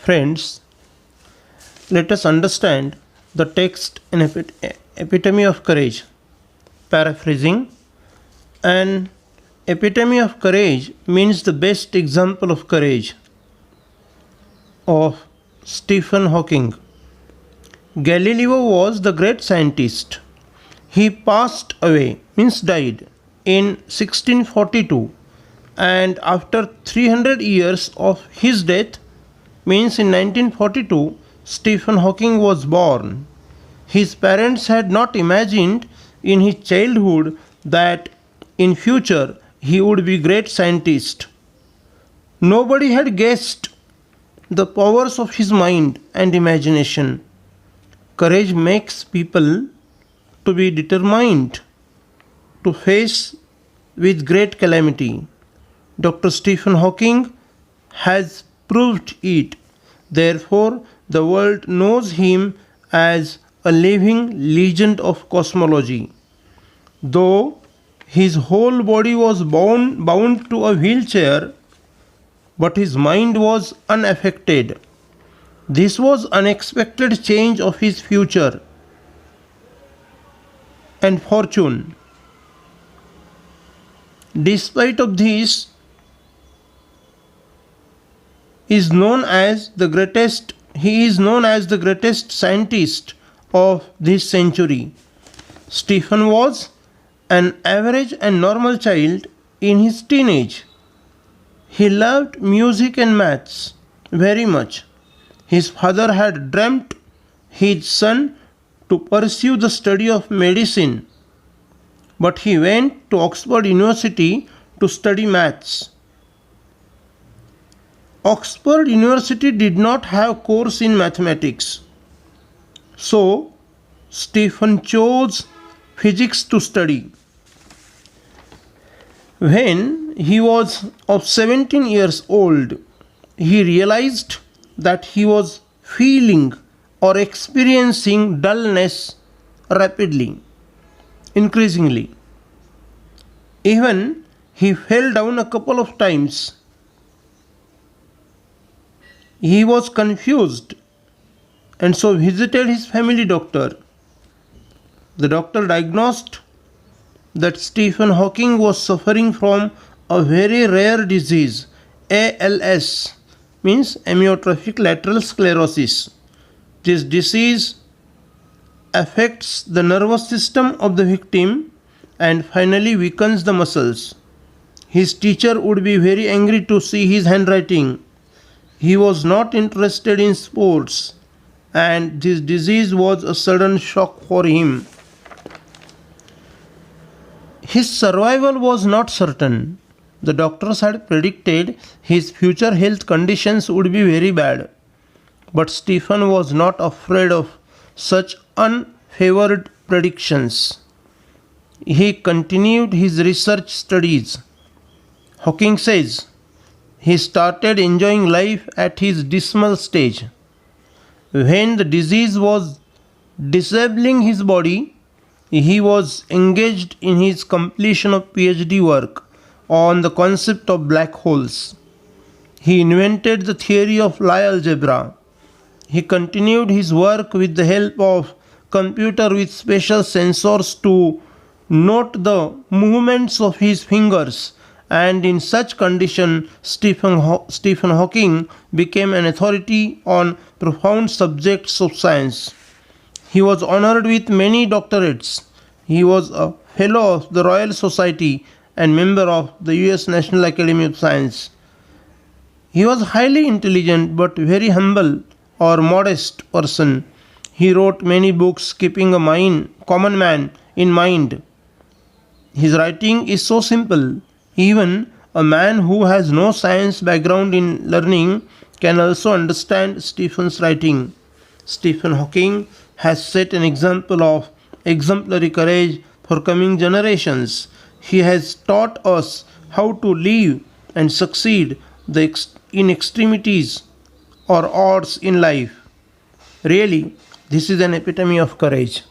Friends, let us understand the text in Epitome of Courage. Paraphrasing, an epitome of courage means the best example of courage. Of Stephen Hawking. Galileo was the great scientist. He passed away, means died, in 1642, and after 300 years of his death, means in 1942, Stephen Hawking was born. His parents had not imagined in his childhood that in future he would be great scientist. Nobody had guessed the powers of his mind and imagination. Courage makes people to be determined to face with great calamity. Dr. Stephen Hawking has proved it. Therefore, the world knows him as a living legend of cosmology. Though his whole body was bound to a wheelchair, but his mind was unaffected. This was unexpected change of his future and fortune. Despite of this, he is known as the greatest scientist of this century. Stephen was an average and normal child in his teenage. He loved music and maths very much. His father had dreamt his son to pursue the study of medicine, but he went to Oxford University to study maths. Oxford University did not have course in mathematics, so Stephen chose physics to study. When he was of 17 years old, he realized that he was feeling or experiencing dullness rapidly, increasingly. Even he fell down a couple of times. He was confused and so visited his family doctor. The doctor diagnosed that Stephen Hawking was suffering from a very rare disease, ALS, means amyotrophic lateral sclerosis. This disease affects the nervous system of the victim and finally weakens the muscles. His teacher would be very angry to see his handwriting. He was not interested in sports, and this disease was a sudden shock for him. His survival was not certain. The doctors had predicted his future health conditions would be very bad. But Stephen was not afraid of such unfavored predictions. He continued his research studies. Hawking says he started enjoying life at his dismal stage. When the disease was disabling his body, he was engaged in his completion of PhD work on the concept of black holes. He invented the theory of Lie algebra. He continued his work with the help of computer with special sensors to note the movements of his fingers, and in such condition Stephen Hawking became an authority on profound subjects of science. He was honored with many doctorates. He was a fellow of the Royal Society and member of the US National Academy of Science. He was highly intelligent but very humble or modest person. He wrote many books keeping a common man in mind. His writing is so simple. Even a man who has no science background in learning can also understand Stephen's writing. Stephen Hawking has set an example of exemplary courage for coming generations. He has taught us how to live and succeed in extremities or odds in life. Really, this is an epitome of courage.